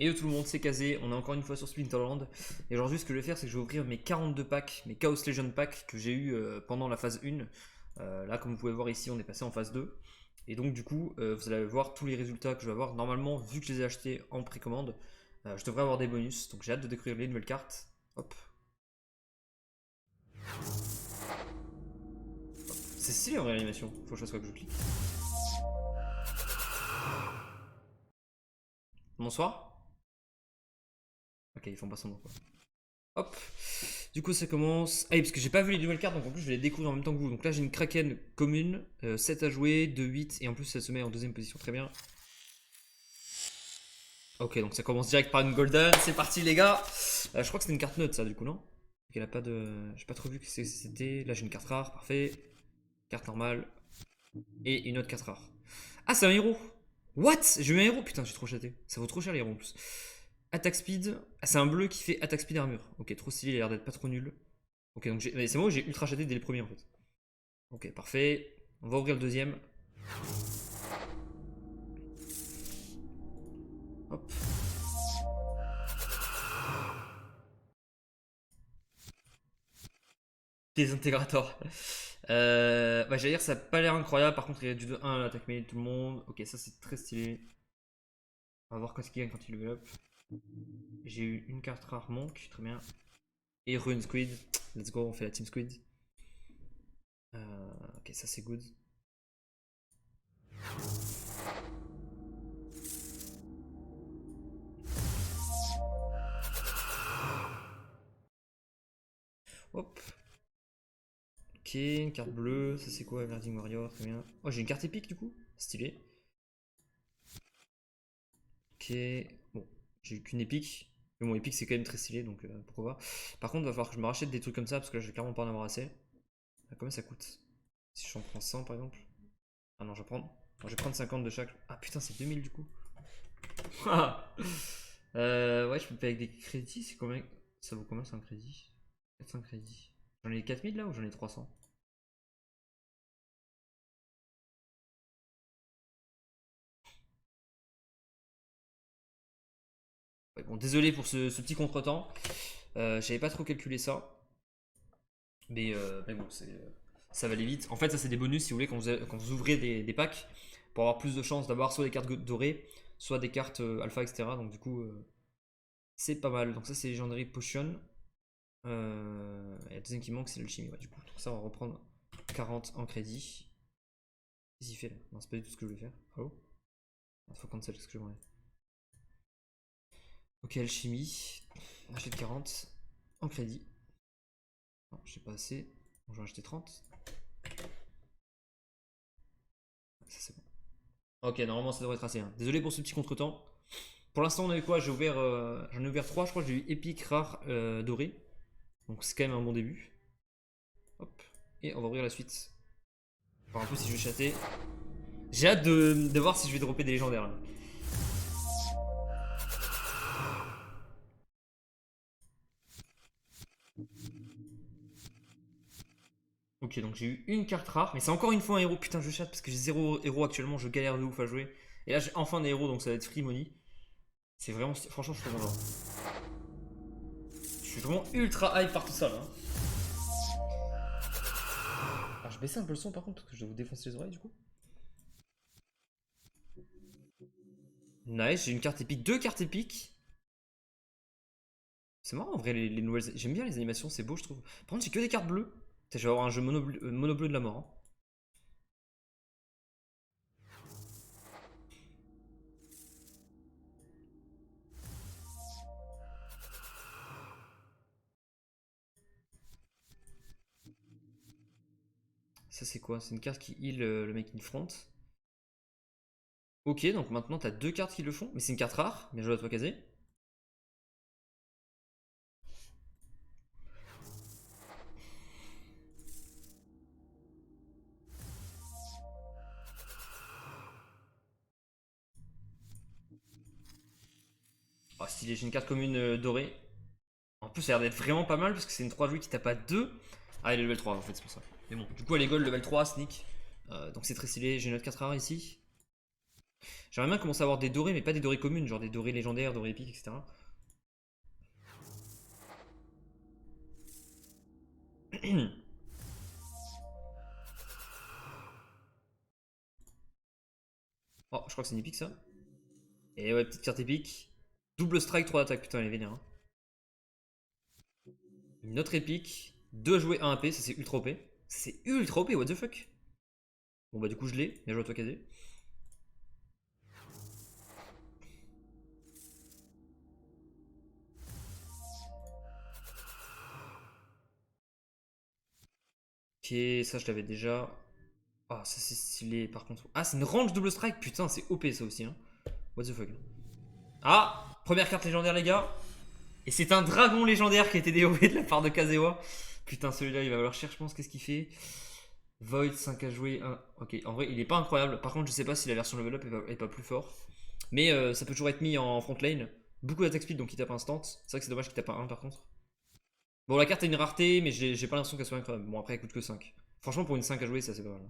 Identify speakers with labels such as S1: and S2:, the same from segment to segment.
S1: Et tout le monde, c'est casé, on est encore une fois sur Splinterland. Et aujourd'hui ce que je vais faire c'est que je vais ouvrir mes 42 packs, mes Chaos Legion packs que j'ai eu pendant la phase 1. Là comme vous pouvez voir ici on est passé en phase 2. Et donc du coup vous allez voir tous les résultats que je vais avoir. Normalement vu que je les ai achetés en précommande, je devrais avoir des bonus. Donc j'ai hâte de découvrir les nouvelles cartes. Hop. C'est stylé en réanimation, faut que je fasse quoi que je clique. Bonsoir. Ok ils font pas son nom quoi. Hop. Du coup ça commence. Ah oui parce que j'ai pas vu les nouvelles cartes donc en plus je vais les découvrir en même temps que vous. Donc là j'ai une Kraken commune, 7 à jouer, 2, 8 et en plus ça se met en deuxième position, très bien. Ok donc ça commence direct par une golden, c'est parti les gars. Je crois que c'était une carte neutre ça du coup non. Donc elle a pas de. J'ai pas trop vu que c'était. Là j'ai une carte rare, parfait. Carte normale. Et une autre carte rare. Ah c'est un héros. What? J'ai eu un héros, putain j'ai trop chaté. Ça vaut trop cher les héros en plus. Attack speed. Ah c'est un bleu qui fait attack speed armure. Ok trop stylé, il a l'air d'être pas trop nul. Ok, donc c'est moi j'ai ultra chaté dès les premiers en fait. Ok, parfait. On va ouvrir le deuxième. Hop. Désintégrator. Bah, j'allais dire, ça n'a pas l'air incroyable. Par contre, il y a du 2-1 à l'attaque mêlée de tout le monde. Ok, ça c'est très stylé. On va voir quoi ce qu'il gagne quand il level up. J'ai eu une carte rare Monk, très bien. Et Rune Squid. Let's go, on fait la Team Squid. Ok, ça c'est good. Hop. Ok, une carte bleue. Ça c'est quoi, Verding Warrior, très bien. Oh, j'ai une carte épique du coup. Stylé. Ok. Bon, j'ai eu qu'une épique. Mais mon épique c'est quand même très stylé donc pourquoi pas. Par contre, il va falloir que je me rachète des trucs comme ça parce que là je vais clairement pas en avoir assez. Combien ça coûte? Si j'en prends 100 par exemple. Ah non, je vais prendre. Je vais prendre 50 de chaque. Ah putain, c'est 2000 du coup. Ouais, je peux payer avec des crédits. C'est combien? Ça vaut combien c'est un crédit? 400 crédits. J'en ai 4000 là ou j'en ai 300? Ouais, bon, désolé pour ce petit contretemps. J'avais pas trop calculé ça. Mais bon, ça va aller vite. En fait, ça, c'est des bonus si vous voulez quand vous ouvrez des packs pour avoir plus de chances d'avoir soit des cartes dorées, soit des cartes alpha, etc. Donc, du coup, c'est pas mal. Donc, ça, c'est Legendary Potion. Et la deuxième qui manque, c'est l'alchimie. Ouais, du coup, pour ça, on va reprendre 40 en crédit. Qu'est-ce qu'il fait là? Non, c'est pas du tout ce que je voulais faire. Allô? Il faut cancel ce que je voulais. Ok, alchimie. On achète 40 en crédit. Non, j'ai pas assez. Bon, j'en ai acheté 30. Ça, c'est bon. Ok, normalement, ça devrait être assez. Hein. Désolé pour ce petit contretemps. Pour l'instant, on a eu quoi? J'en ai ouvert 3, je crois. J'ai eu épique, rare, doré. Donc, c'est quand même un bon début. Hop. Et on va ouvrir la suite. Voir un peu si je vais chatter. J'ai hâte de voir si je vais dropper des légendaires. Là. Ok, donc j'ai eu une carte rare, mais c'est encore une fois un héros. Putain, je chatte parce que j'ai 0 héros actuellement, je galère de ouf à jouer. Et là, j'ai enfin des héros, donc ça va être free money. C'est vraiment. Franchement, je suis trop content. Je suis vraiment ultra hype par tout ça là. Alors, je baisse un peu le son par contre, parce que je vais vous défoncer les oreilles du coup. Nice, j'ai une carte épique, deux cartes épiques. C'est marrant en vrai, les nouvelles. J'aime bien les animations, c'est beau, je trouve. Par contre, j'ai que des cartes bleues. Je vais avoir un jeu mono bleu de la mort. Hein. Ça, c'est quoi? C'est une carte qui heal le mec in front. Ok, donc maintenant t'as deux cartes qui le font, mais c'est une carte rare. Bien joué à toi, Kazé. Oh, stylé, j'ai une carte commune dorée. En plus, ça a l'air d'être vraiment pas mal parce que c'est une 3 jouée qui tape à 2. Ah, elle est level 3 en fait, c'est pour ça. Mais bon, du coup, elle est gold level 3, sneak. Donc c'est très stylé. J'ai une autre 4 rare ici. J'aimerais bien commencer à avoir des dorés, mais pas des dorés communes, genre des dorés légendaires, dorés épiques, etc. Oh, je crois que c'est une épique ça. Et ouais, petite carte épique. Double strike, 3 d'attaque, putain, elle est vénère, hein. Une autre épique. 2 jouer 1 AP, ça c'est ultra OP. C'est ultra OP, what the fuck. Bon bah du coup je l'ai, bien joué à toi KD. Ok, ça je l'avais déjà. Ah, ça c'est stylé par contre. Ah, c'est une range double strike, putain, c'est OP ça aussi, hein. What the fuck. Ah, première carte légendaire les gars. Et c'est un dragon légendaire qui a été DOV de la part de Kazewa. Putain, celui-là il va valoir cher, je pense. Qu'est-ce qu'il fait? Void, 5 à jouer. Ok, en vrai il est pas incroyable. Par contre, je sais pas si la version level up est pas plus fort. Mais ça peut toujours être mis en front lane. Beaucoup d'attaque speed donc il tape instant. C'est vrai que c'est dommage qu'il tape un par contre. Bon, la carte a une rareté, mais j'ai pas l'impression qu'elle soit incroyable. Bon, après elle coûte que 5. Franchement, pour une 5 à jouer, ça c'est pas mal.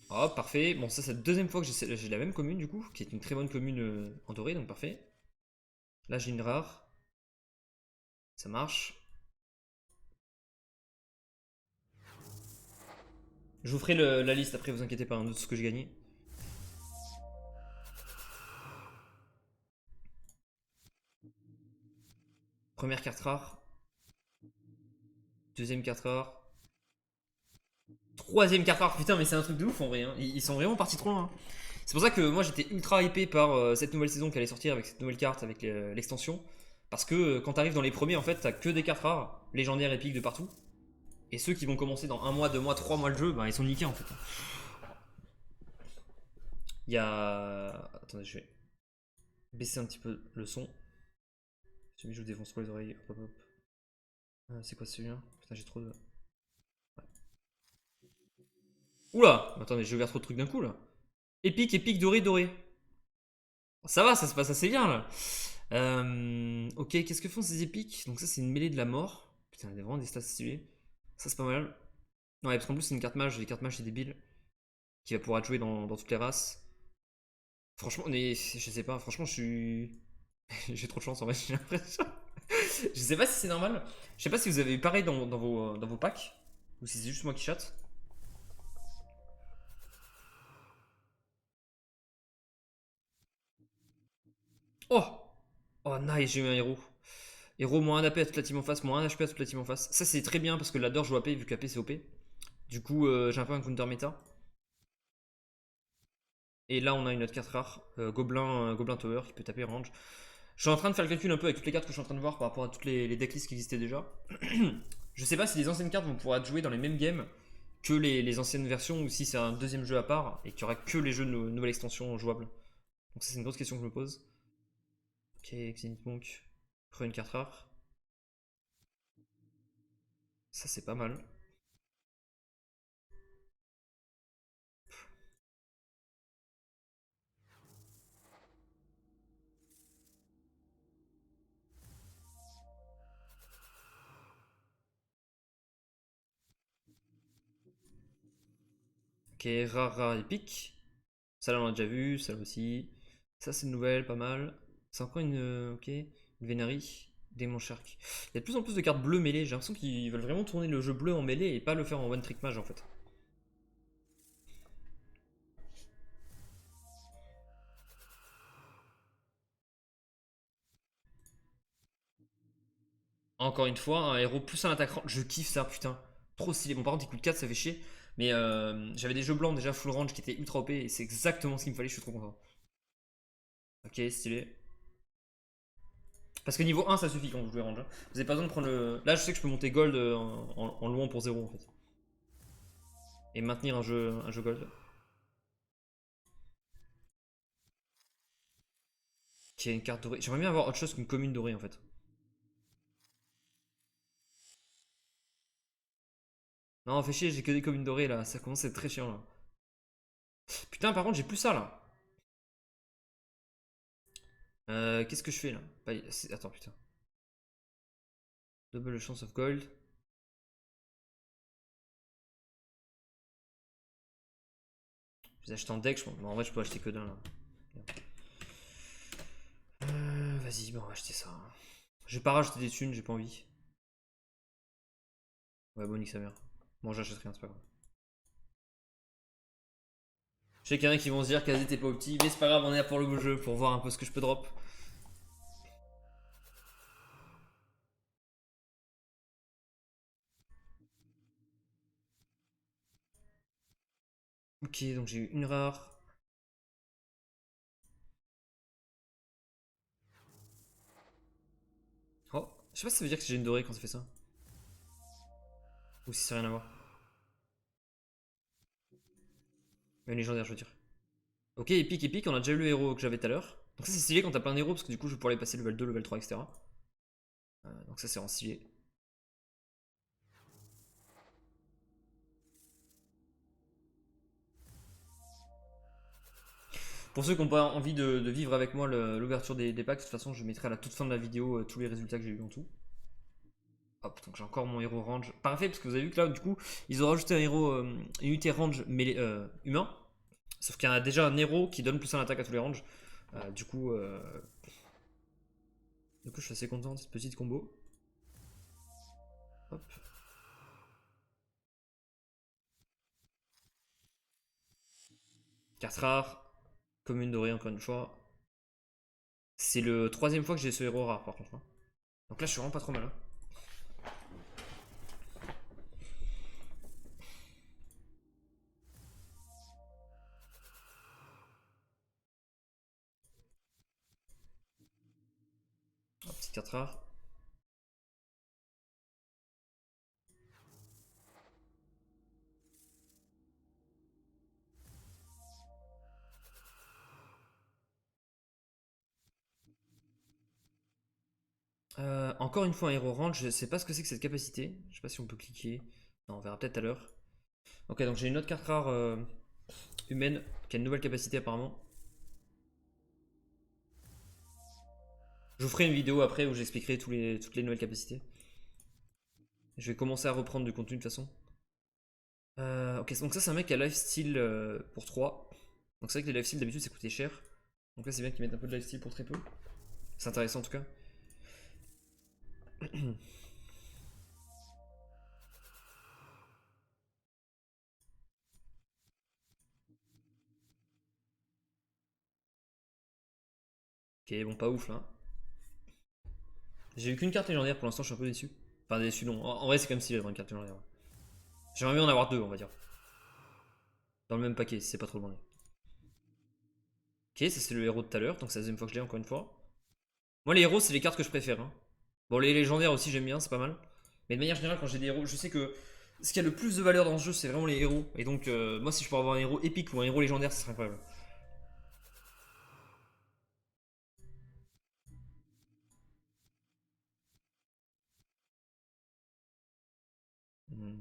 S1: Hop, parfait. Bon, ça c'est la deuxième fois que j'ai la même commune du coup, qui est une très bonne commune en doré, donc parfait. Là j'ai une rare. Ça marche. Je vous ferai la liste après, vous inquiétez pas, hein, de tout ce que j'ai gagné. Première carte rare. Deuxième carte rare. Troisième carte rare. Putain, mais c'est un truc de ouf en vrai, hein. Ils sont vraiment partis trop loin, hein. C'est pour ça que moi j'étais ultra hypé par cette nouvelle saison qui allait sortir avec cette nouvelle carte, avec l'extension. Parce que quand t'arrives dans les premiers, en fait, t'as que des cartes rares, légendaires, épiques de partout. Et ceux qui vont commencer dans 1 mois, 2 mois, 3 mois le jeu, bah ils sont niqués en fait. Il y a. Attendez, je vais baisser un petit peu le son. Si je vous défonce trop les oreilles. Hop, hop. C'est quoi celui-là? Putain, j'ai trop de. Oula! Attendez, j'ai ouvert trop de trucs d'un coup là. Épique, épique, doré, doré. Ça va, ça se passe assez bien là. Ok, qu'est-ce que font ces épiques? Donc, ça, c'est une mêlée de la mort. Putain, il y a vraiment des stats stylés. Ça, c'est pas mal. Ouais, parce qu'en plus, c'est une carte mage. Les cartes mages, c'est débile. Qui va pouvoir être jouée dans toutes les races. Franchement, mais je sais pas. Franchement, je suis. J'ai trop de chance en vrai, j'ai l'impression. Je sais pas si c'est normal. Je sais pas si vous avez eu pareil dans vos packs. Ou si c'est juste moi qui chatte. Oh! Oh, nice, j'ai eu un héros. Héros moins 1 AP à toute la team en face, moins 1 HP à toute la team en face. Ça, c'est très bien parce que l'adore joue AP vu qu'AP c'est OP. Du coup, j'ai un peu un counter méta. Et là, on a une autre carte rare, Gobelin Tower qui peut taper range. Je suis en train de faire le calcul un peu avec toutes les cartes que je suis en train de voir par rapport à toutes les decklists qui existaient déjà. Je sais pas si les anciennes cartes vont pouvoir être jouées dans les mêmes games que les anciennes versions ou si c'est un deuxième jeu à part et qu'il y aura que les jeux de nouvelle extension jouables. Donc, ça, c'est une grosse question que je me pose. Ok, Xenith Monk. Après une carte rare. Ça, c'est pas mal. Ok, rare, rare, épique. Ça là on l'a déjà vu, ça là aussi. Ça c'est une nouvelle, pas mal. C'est encore une. Ok, une Vénari, Démon Shark. Il y a de plus en plus de cartes bleues mêlées. J'ai l'impression qu'ils veulent vraiment tourner le jeu bleu en mêlée et pas le faire en one trick mage en fait. Encore une fois, un héros plus un attaquant. Je kiffe ça, putain. Trop stylé. Bon, par contre, il coûte 4, ça fait chier. Mais j'avais des jeux blancs déjà full range qui étaient ultra OP et c'est exactement ce qu'il me fallait, je suis trop content. Ok, stylé. Parce que niveau 1, ça suffit quand vous jouez range, hein. Vous avez pas besoin de prendre le. Là, je sais que je peux monter gold en louant pour 0 en fait. Et maintenir un jeu gold. Qui a une carte dorée. J'aimerais bien avoir autre chose qu'une commune dorée en fait. Non, fais chier, j'ai que des communes dorées là. Ça commence à être très chiant là. Putain, par contre, j'ai plus ça là. Qu'est-ce que je fais là? Attends, putain. Double chance of gold. Je vais acheter en deck, je pense. Bon, en vrai, je peux acheter que d'un là. Vas-y, bon, on va acheter ça. Je vais pas rajouter des thunes, j'ai pas envie. Ouais, bon, nique sa mère. Bon, j'achète rien, c'est pas grave. Je sais qu'il y en a qui vont se dire qu'Azé t'es pas opti, mais c'est pas grave, on est là pour le jeu, pour voir un peu ce que je peux drop. Ok, donc j'ai eu une rare. Oh, je sais pas si ça veut dire que j'ai une dorée quand ça fait ça. Ou si ça n'a rien à voir. Une légendaire, je veux dire. Ok, épique, on a déjà eu le héros que j'avais tout à l'heure. Donc ça c'est stylé quand t'as plein d'héros, parce que du coup je vais pouvoir les passer level 2, level 3, etc. Donc ça c'est en stylé. Pour ceux qui n'ont pas envie de vivre avec moi l'ouverture des packs, de toute façon je mettrai à la toute fin de la vidéo tous les résultats que j'ai eu en tout. Hop, donc j'ai encore mon héros range. Parfait, parce que vous avez vu que là, du coup, ils ont rajouté un héros, une unité range humain. Sauf qu'il y a déjà un héros qui donne plus un attaque à tous les ranges. Du coup, je suis assez content de cette petite combo. Hop. Carte rare. Commune dorée, encore une fois. C'est le troisième fois que j'ai ce héros rare, par contre, hein. Donc là, je suis vraiment pas trop mal, hein. Hop, petite carte rare. Encore une fois, un héros range. Je sais pas ce que c'est que cette capacité. Je sais pas si on peut cliquer. Non, on verra peut-être tout à l'heure. Ok, donc j'ai une autre carte rare humaine qui a une nouvelle capacité apparemment. Je vous ferai une vidéo après où j'expliquerai toutes les nouvelles capacités. Je vais commencer à reprendre du contenu de toute façon. Ok, donc ça c'est un mec qui a lifesteal pour 3. Donc c'est vrai que les lifesteal d'habitude ça coûtait cher. Donc là c'est bien qu'ils mettent un peu de lifesteal pour très peu. C'est intéressant en tout cas. Ok, bon pas ouf là. J'ai eu qu'une carte légendaire pour l'instant, je suis un peu déçu. Enfin déçu non, en vrai c'est comme si j'avais une carte légendaire. J'aimerais bien en avoir deux on va dire. Dans le même paquet si c'est pas trop demandé. Ok, ça c'est le héros de tout à l'heure, donc c'est la deuxième fois que je l'ai encore une fois. Moi les héros c'est les cartes que je préfère, hein. Bon les légendaires aussi j'aime bien, c'est pas mal. Mais de manière générale quand j'ai des héros, je sais que ce qui a le plus de valeur dans ce jeu c'est vraiment les héros. Et donc moi si je peux avoir un héros épique ou un héros légendaire ça serait incroyable. Hmm.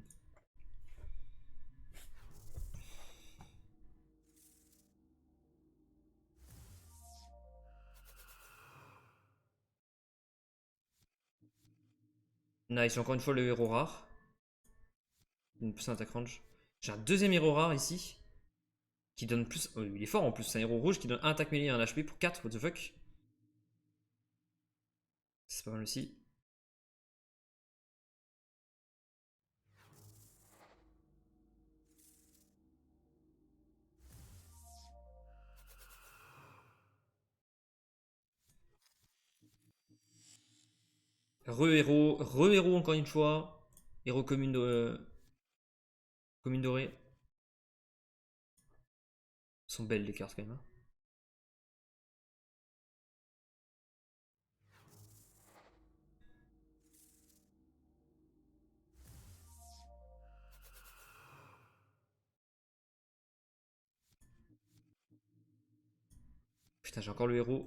S1: Nice, encore une fois le héros rare. Une plus un attaque range. J'ai un deuxième héros rare ici. Qui donne plus. Oh, il est fort en plus, c'est un héros rouge qui donne un attaque mêlée et un HP pour 4, what the fuck. C'est pas mal aussi. Re-héros, re-héros encore une fois. Héros commune dorée. Sont belles les cartes quand même, hein. Putain, j'ai encore le héros.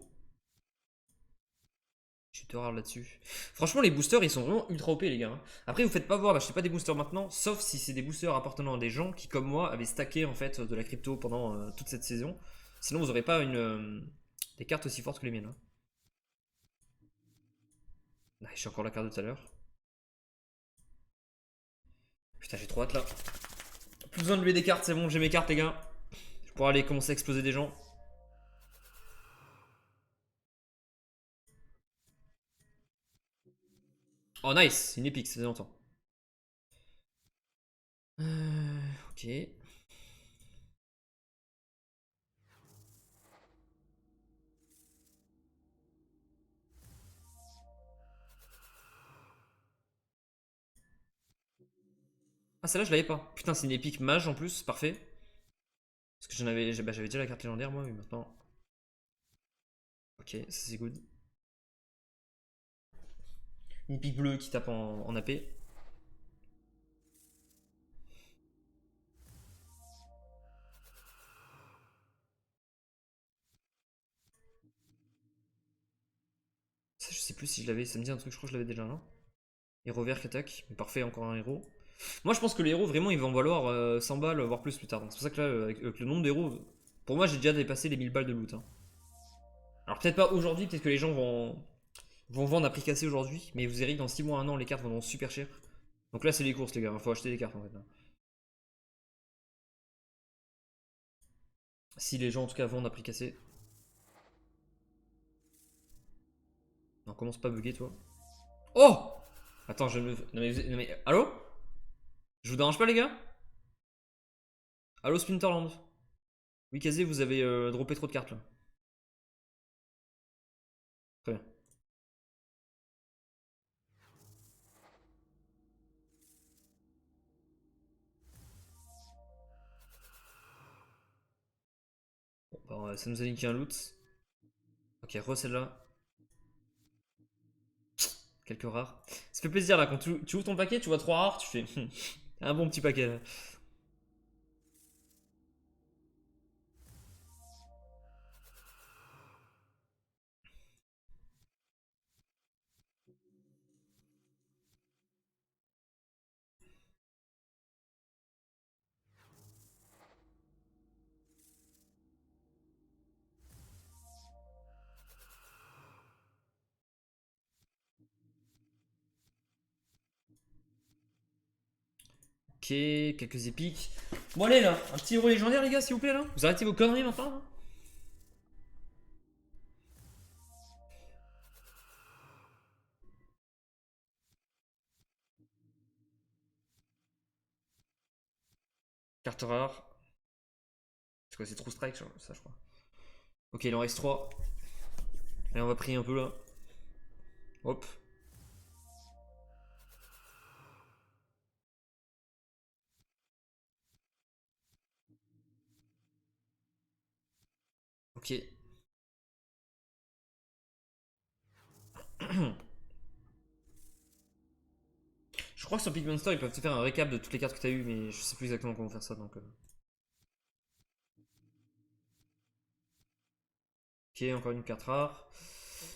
S1: Je suis te rare là-dessus. Franchement, les boosters ils sont vraiment ultra OP, les gars, hein. Après, vous faites pas voir, n'achetez pas des boosters maintenant, sauf si c'est des boosters appartenant à des gens qui, comme moi, avaient stacké en fait de la crypto pendant toute cette saison. Sinon, vous aurez pas des cartes aussi fortes que les miennes, hein. Ah, j'ai encore la carte de tout à l'heure. Putain, j'ai trop hâte là. Plus besoin de lever des cartes, c'est bon, j'ai mes cartes, les gars. Je pourrais aller commencer à exploser des gens. Oh, nice, une épique, ça faisait longtemps. Ok. Ah, celle-là, je l'avais pas. Putain, c'est une épique mage en plus, parfait. Parce que j'avais déjà la carte légendaire, moi, mais maintenant. Ok, ça c'est good. Une épique bleue qui tape en AP. Ça, je sais plus si je l'avais. Ça me dit un truc, je crois que je l'avais déjà, non? Héros vert qui attaque. Mais parfait, encore un héros. Moi, je pense que les héros, vraiment, ils vont valoir 100 balles, voire plus tard. Donc, c'est pour ça que là, avec le nombre d'héros, pour moi, j'ai déjà dépassé les 1000 balles de loot, hein. Alors, peut-être pas aujourd'hui, peut-être que les gens vont vendre à prix cassé aujourd'hui. Mais vous verrez que dans 6 mois, 1 an, les cartes vendront super cher. Donc là, c'est les courses, les gars. Il faut acheter des cartes en fait, là. Si les gens, en tout cas, vendent à prix cassé. Non, commence pas à bugger, toi. Oh! Attends, je me. Non mais. Allô? Je vous dérange pas, les gars? Allô, Splinterland? Oui, Kazé, vous avez droppé trop de cartes là. Très bien. Bon, bah, ça nous a niqué un loot. Ok, re celle-là. Quelques rares. Ça fait plaisir là, quand tu ouvres ton paquet, tu vois 3 rares, tu fais un bon petit paquet là. Ok, quelques épiques. Bon, allez là, un petit héros légendaire, les gars, s'il vous plaît là. Vous arrêtez vos conneries maintenant là. Carte rare. C'est quoi, c'est True Strike, ça je crois. Ok, il en reste 3. Allez, on va prier un peu là. Hop. Ok. Je crois que sur Monster ils peuvent te faire un récap de toutes les cartes que t'as eues, mais je sais plus exactement comment faire ça donc. Ok, encore une carte rare.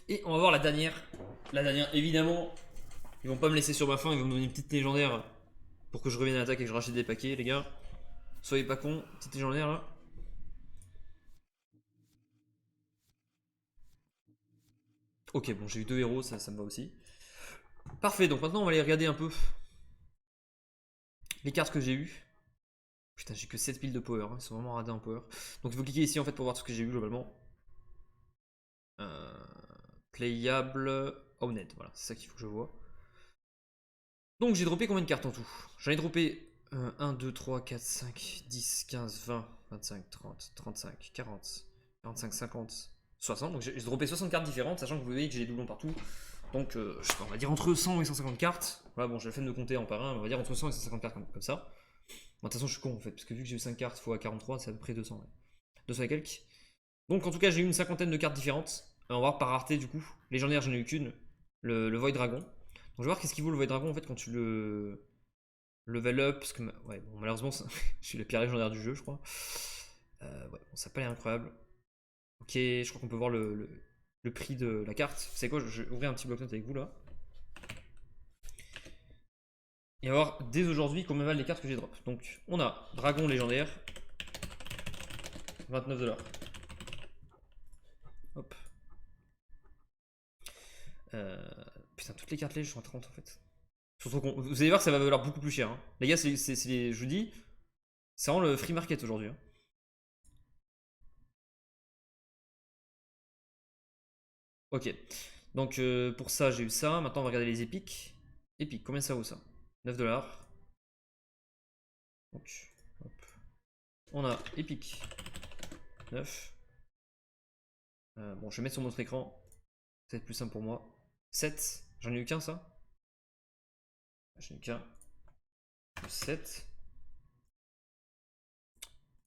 S1: Et on va voir la dernière. La dernière, évidemment, ils vont pas me laisser sur ma faim, ils vont me donner une petite légendaire pour que je revienne à l'attaque et que je rachète des paquets, les gars. Soyez pas cons, petite légendaire là. Ok, bon, j'ai eu 2 héros, ça me va aussi. Parfait, donc maintenant on va aller regarder un peu les cartes que j'ai eues. Putain, j'ai que 7 piles de power, hein, ils sont vraiment radés en power. Donc il faut cliquer ici en fait pour voir tout ce que j'ai eu globalement. Euh, Playable, Owned, voilà, c'est ça qu'il faut que je vois. Donc j'ai droppé combien de cartes en tout? J'en ai droppé 1, 2, 3, 4, 5, 10, 15, 20, 25, 30, 35, 40, 45, 50, 60. Donc j'ai droppé 60 cartes différentes, sachant que vous voyez que j'ai des doublons partout. Donc je sais pas, on va dire entre 100 et 150 cartes. Voilà, bon, j'ai la flemme de compter en par un, on va dire entre 100 et 150 cartes comme ça. Bon, de toute façon, je suis con en fait, parce que vu que j'ai eu 5 cartes fois 43, c'est à peu près 200. Ouais. 200 et quelques. Donc en tout cas, j'ai eu une cinquantaine de cartes différentes. On va voir par rareté du coup. Légendaire, j'en ai eu qu'une, le Void Dragon. Donc je vais voir qu'est-ce qu'il vaut le Void Dragon en fait quand tu le level up. Parce que ouais, bon, malheureusement, je suis le pire légendaire du jeu, je crois. Ouais, bon, ça n'a pas l'air incroyable. Ok, je crois qu'on peut voir le prix de la carte. C'est quoi? Je vais ouvrir un petit bloc-notes avec vous là. Et on va voir dès aujourd'hui combien valent les cartes que j'ai drop. Donc on a Dragon légendaire, 29 $. Hop. Euh, Putain, toutes les cartes lèges sont à 30 en fait. Surtout vous allez voir que ça va valoir beaucoup plus cher. Hein. Les gars, je vous dis, c'est vraiment le free market aujourd'hui. Hein. Ok. Donc pour ça, j'ai eu ça. Maintenant, on va regarder les épiques. Épiques, combien ça vaut ça? 9$. Donc, hop. On a épique 9. Bon, je vais mettre sur notre écran. Ça va être plus simple pour moi. 7. J'en ai eu qu'un, ça? J'en ai eu qu'un. Plus 7.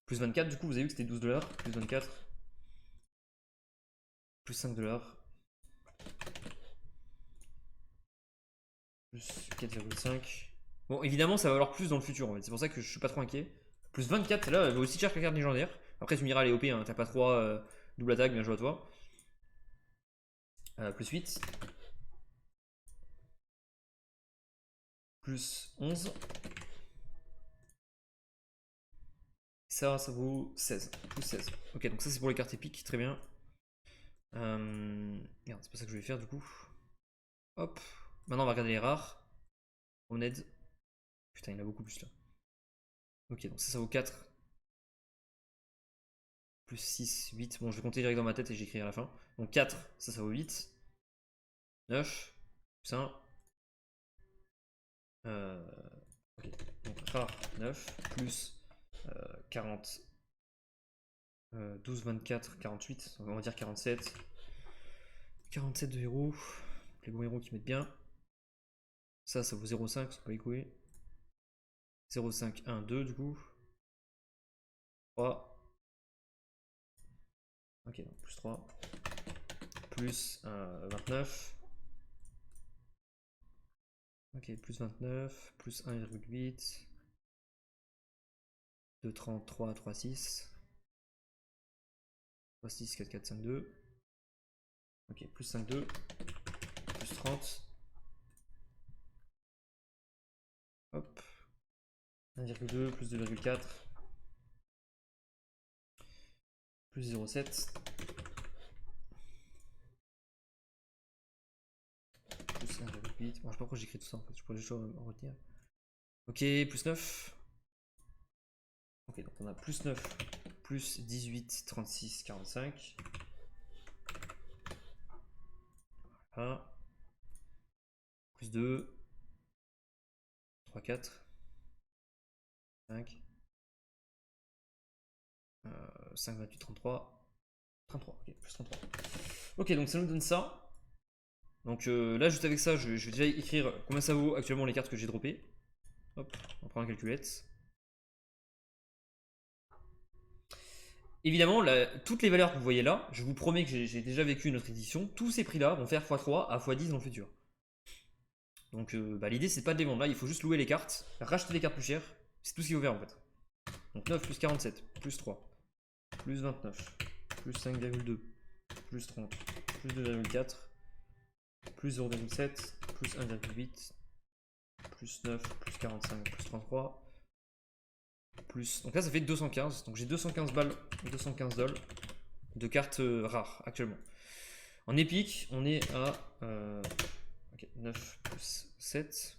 S1: Plus 24, du coup, vous avez vu que c'était 12$. Plus 24. Plus 5$. Plus 4,5. Bon, évidemment, ça va valoir plus dans le futur, en fait. C'est pour ça que je suis pas trop inquiet. Plus 24, là, elle vaut aussi cher que la carte légendaire. Après, tu me diras, les OP, hein, t'as pas 3 double attaque, bien joué à toi. Plus 8. Plus 11. Ça vaut 16. Plus 16. Ok, donc ça, c'est pour les cartes épiques, très bien. Merde, c'est pas ça que je vais faire, du coup. Hop. Maintenant, on va regarder les rares. On aide. Putain, il y en a beaucoup plus, là. Ok, donc ça vaut 4. Plus 6, 8. Bon, je vais compter direct dans ma tête et j'écris à la fin. Donc 4, ça vaut 8. 9, plus 1. Ok, donc rare 9, plus 40. 12, 24, 48. On va dire 47. 47 de héros. Les bons héros qui mettent bien. Ça vaut 0,5, c'est pas les couilles. 0,5, 1, 2 du coup. 3. Ok, donc plus 3. Plus 29. Ok, plus 29. Plus 1,8. 2, 33, 3, 6. 3, 6, 4, 4, 5, 2. Ok, plus 5, 2. Plus 30. Hop. 1,2 plus 2,4. Plus 0,7. Plus 1,8. Bon, je sais pas pourquoi j'écris tout ça en fait. Je pourrais juste en retenir. Ok, plus 9. Ok, donc on a plus 9, plus 18, 36, 45. Voilà. Plus 2. 3, 4. 5. 5, 28, 33. 33, ok, plus 33. Ok, donc ça nous donne ça. Donc là, juste avec ça, je vais déjà écrire combien ça vaut actuellement les cartes que j'ai droppées. Hop, on prend la calculette. Évidemment, toutes les valeurs que vous voyez là, je vous promets que j'ai déjà vécu une autre édition, tous ces prix-là vont faire x3 à x10 dans le futur. Donc l'idée c'est pas de les vendre là, il faut juste louer les cartes, racheter des cartes plus chères, c'est tout ce qu'il faut faire en fait. Donc 9 plus 47, plus 3, plus 29, plus 5,2, plus 30, plus 2,4, plus 0,7, plus 1,8, plus 9, plus 45, plus 33, plus... Donc là ça fait 215, donc j'ai 215 balles, 215 dollars de cartes rares actuellement. En épique, on est à 9 plus 7,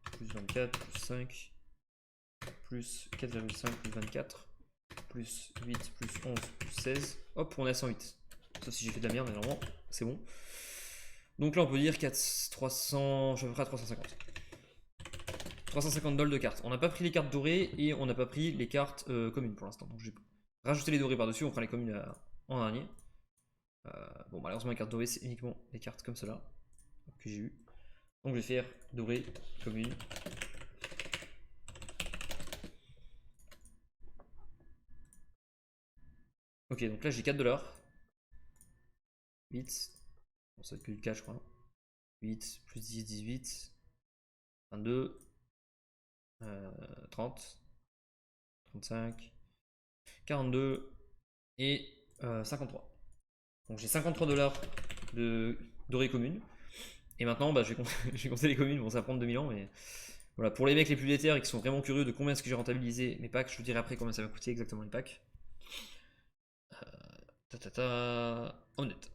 S1: plus 24, plus 5, plus 4,5, plus 24, plus 8, plus 11, plus 16. Hop, on est à 108. Sauf si j'ai fait de la merde, mais normalement, c'est bon. Donc là, on peut dire 300, je suis à peu près à 350. 350 dollars de cartes. On n'a pas pris les cartes dorées et on n'a pas pris les cartes communes pour l'instant. Donc j'ai rajouté les dorées par-dessus, on prend les communes en dernier. Bon, malheureusement, les cartes dorées, c'est uniquement les cartes comme cela que j'ai eu. Donc je vais faire doré, commune. Ok, donc là j'ai 4$. 8. Bon, ça va être que du 4, je crois. 8, plus 10, 18. 22. 30. 35. 42. Et 53. Donc j'ai 53$ de doré commune. Et maintenant, je vais compter les communes. Bon, ça va prendre 2000 ans, mais voilà. Pour les mecs les plus déter et qui sont vraiment curieux de combien est-ce que j'ai rentabilisé mes packs, je vous dirai après combien ça va coûter exactement les packs. On est.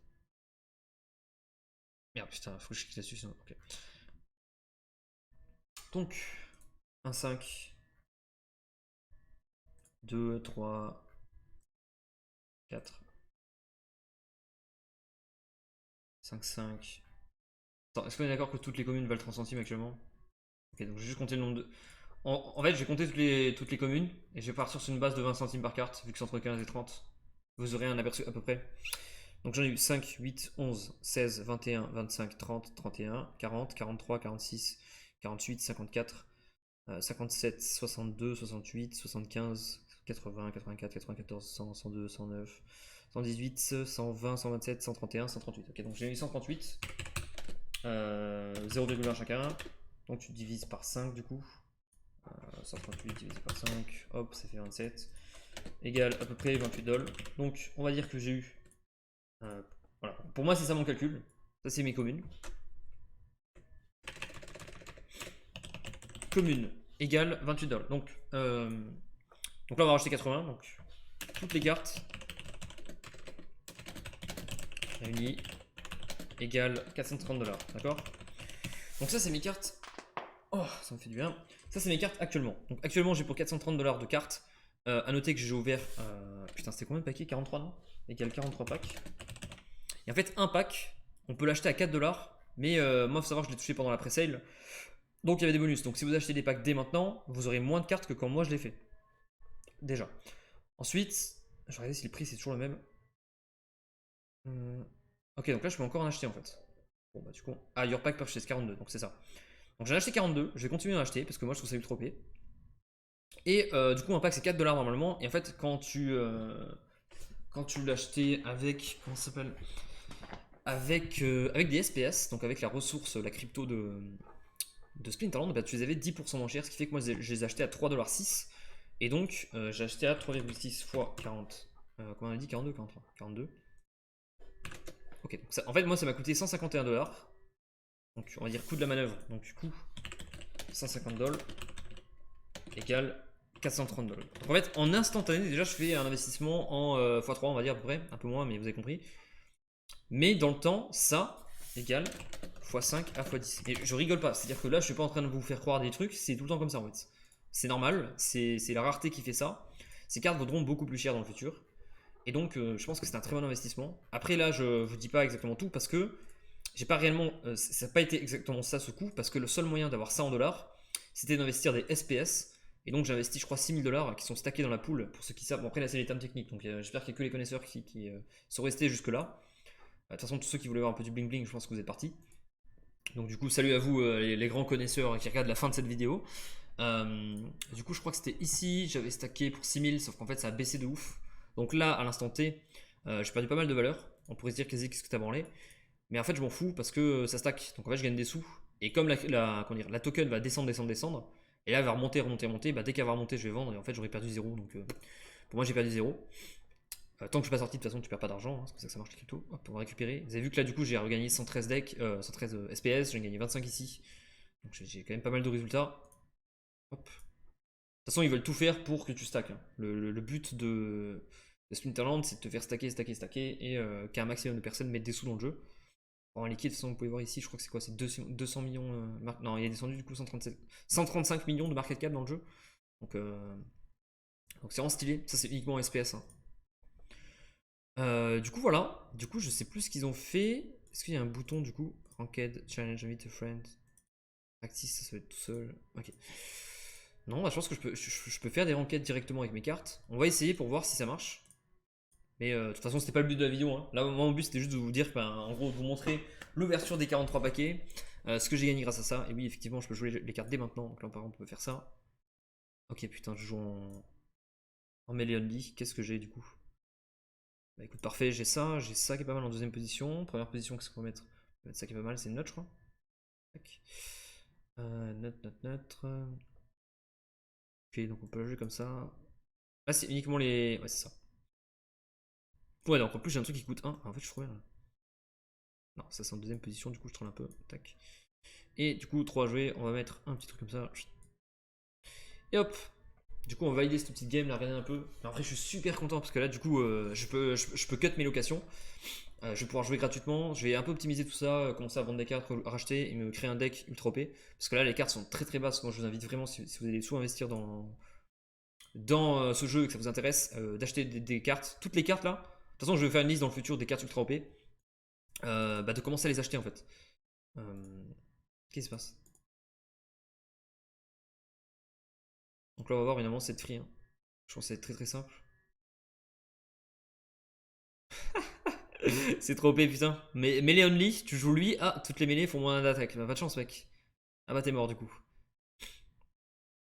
S1: Merde, putain, faut que je clique là-dessus sinon. Ok. Donc, 1, 5, 2, 3, 4, 5, 5. Attends, est-ce qu'on est d'accord que toutes les communes valent 30 centimes actuellement? Ok, donc j'ai juste compté le nombre de. En fait, j'ai compté toutes les communes et je vais partir sur une base de 20 centimes par carte, vu que c'est entre 15 et 30. Vous aurez un aperçu à peu près. Donc j'en ai eu 5, 8, 11, 16, 21, 25, 30, 31, 40, 43, 46, 48, 54, 57, 62, 68, 75, 80, 84, 94, 100, 102, 109, 118, 120, 127, 131, 138. Ok, donc j'ai eu 138. 0,1 chacun. Donc tu divises par 5 du coup. 138 divisé par 5, hop, ça fait 27. Égale à peu près 28 dollars. Donc on va dire que j'ai eu. Voilà. Pour moi, c'est ça mon calcul. Ça, c'est mes communes. Commune égale 28 dollars. Donc là, on va rajouter 80. Donc toutes les cartes réunies égale 430 dollars. D'accord? Donc ça, c'est mes cartes. Oh, ça me fait du bien. Ça, c'est mes cartes actuellement. Donc actuellement, j'ai pour 430 dollars de cartes. À noter que j'ai ouvert. Putain, c'était combien de paquets? 43, non? Égale 43 packs. Et en fait, un pack, on peut l'acheter à 4 dollars. Mais moi, il faut savoir que je l'ai touché pendant la pré-sale. Donc il y avait des bonus. Donc si vous achetez des packs dès maintenant, vous aurez moins de cartes que quand moi je l'ai fait. Déjà. Ensuite, je vais regarder si le prix c'est toujours le même. Ok, donc là je peux encore en acheter en fait. Bon bah du coup. Ah, Your Pack Purchase 42, donc c'est ça. Donc j'en ai acheté 42, je vais continuer d'en acheter parce que moi je trouve ça ultra OP. Et du coup, un pack c'est 4 dollars normalement. Et en fait, quand tu l'achetais avec. Comment ça s'appelle? Avec des SPS, donc avec la ressource, la crypto de Splinterland, bah, tu les avais 10% moins cher, ce qui fait que moi je les ai achetés à 3,6$. Et donc j'ai acheté à 3,6 fois 40. Comment on a dit? 42, 43? 42. Ok, donc ça, en fait, moi ça m'a coûté 151 dollars. Donc on va dire coût de la manœuvre. Donc du coup, 150 dollars égale 430 dollars. Donc en fait, en instantané, déjà je fais un investissement en x3, on va dire à peu près, un peu moins, mais vous avez compris. Mais dans le temps, ça égale x5 à x10. Et je rigole pas, c'est-à-dire que là, je suis pas en train de vous faire croire des trucs, c'est tout le temps comme ça en fait. C'est normal, c'est la rareté qui fait ça. Ces cartes vaudront beaucoup plus cher dans le futur. Et donc, je pense que c'est un très bon investissement. Après, là, je vous dis pas exactement tout parce que j'ai pas réellement. Ça n'a pas été exactement ça ce coup parce que le seul moyen d'avoir ça en dollars, c'était d'investir des SPS. Et donc, j'ai investi, je crois, 6000 dollars qui sont stackés dans la pool pour ceux qui savent. Bon, après, là, c'est les termes techniques donc j'espère qu'il n'y a que les connaisseurs qui sont restés jusque-là. De toute façon, tous ceux qui voulaient voir un peu du bling bling, je pense que vous êtes partis. Donc du coup, salut à vous les grands connaisseurs qui regardent la fin de cette vidéo. Du coup, je crois que c'était ici, j'avais stacké pour 6000, sauf qu'en fait ça a baissé de ouf. Donc là, à l'instant T, j'ai perdu pas mal de valeur. On pourrait se dire qu'est-ce que t'as branlé. Mais en fait, je m'en fous parce que ça stack. Donc en fait, je gagne des sous. Et comme la token va descendre, descendre, descendre, et là elle va remonter, remonter, remonter, bah, dès qu'elle va remonter, je vais vendre. Et en fait, j'aurais perdu 0. Donc pour moi, j'ai perdu 0. Tant que je suis pas sorti, de toute façon, tu perds pas d'argent, hein, c'est comme ça que ça marche les crypto. Hop, on va récupérer. Vous avez vu que là, du coup, j'ai regagné 113 decks, 113 SPS, j'ai gagné 25 ici. Donc j'ai quand même pas mal de résultats. Hop. De toute façon, ils veulent tout faire pour que tu stackes. Hein. Le but de Splinterland, c'est de te faire stacker, stacker, stacker et qu'un maximum de personnes mettent des sous dans le jeu. En liquide, de toute façon, vous pouvez voir ici, je crois que c'est quoi? C'est 200 millions. Non, il est descendu du coup 135 millions de market cap dans le jeu. Donc c'est vraiment stylé. Ça, c'est uniquement SPS. Hein. Du coup, voilà. Du coup, je sais plus ce qu'ils ont fait. Est-ce qu'il y a un bouton du coup? Ranked, challenge, invite a friend. Practice, ça va être tout seul. Ok. Non, bah, je pense que je peux faire des ranked directement avec mes cartes. On va essayer pour voir si ça marche. Mais de toute façon, c'était pas le but de la vidéo. Hein. Là, mon but c'était juste de vous dire, en gros, de vous montrer l'ouverture des 43 paquets. Ce que j'ai gagné grâce à ça. Et oui, effectivement, je peux jouer les cartes dès maintenant. Donc là, par exemple, on peut faire ça. Ok, putain, je joue en Million League. Qu'est-ce que j'ai du coup? Bah écoute, parfait, j'ai ça qui est pas mal en deuxième position. Première position, qu'est-ce qu'on va mettre? On va mettre ça qui est pas mal, c'est une note, je crois. Tac. Note, note, note. Ok, donc on peut la jouer comme ça. Là, c'est uniquement les. Ouais, c'est ça. Ouais, donc en plus, j'ai un truc qui coûte 1. En fait, je trouvais. Non, ça c'est en deuxième position, du coup, je troll un peu. Tac. Et du coup, 3 à jouer, on va mettre un petit truc comme ça. Et hop, du coup, on va valider cette petite game, la regarder un peu. En vrai, je suis super content parce que là, du coup, je peux cut mes locations. Je vais pouvoir jouer gratuitement. Je vais un peu optimiser tout ça, commencer à vendre des cartes, racheter et me créer un deck ultra OP. Parce que là, les cartes sont très très basses. Moi, je vous invite vraiment, si vous avez des sous à investir dans ce jeu et que ça vous intéresse, d'acheter des cartes. Toutes les cartes là. De toute façon, je vais faire une liste dans le futur des cartes ultra OP. De commencer à les acheter en fait. Qu'est-ce qui se passe? Donc là, on va voir évidemment cette free. Hein. Je pense que c'est très très simple. C'est trop OP putain. Mais mêlée only, tu joues lui, ah, toutes les mêlées font moins d'attaque. Bah, pas de chance, mec. Ah bah, t'es mort du coup.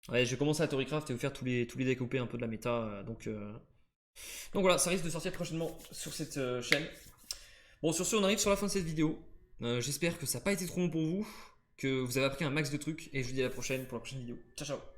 S1: Ouais, je vais commencer à Theorycraft et vous faire tous les decks OP un peu de la méta. Donc voilà, ça risque de sortir prochainement sur cette chaîne. Bon, sur ce, on arrive sur la fin de cette vidéo. J'espère que ça n'a pas été trop long pour vous, que vous avez appris un max de trucs, et je vous dis à la prochaine pour la prochaine vidéo. Ciao, ciao!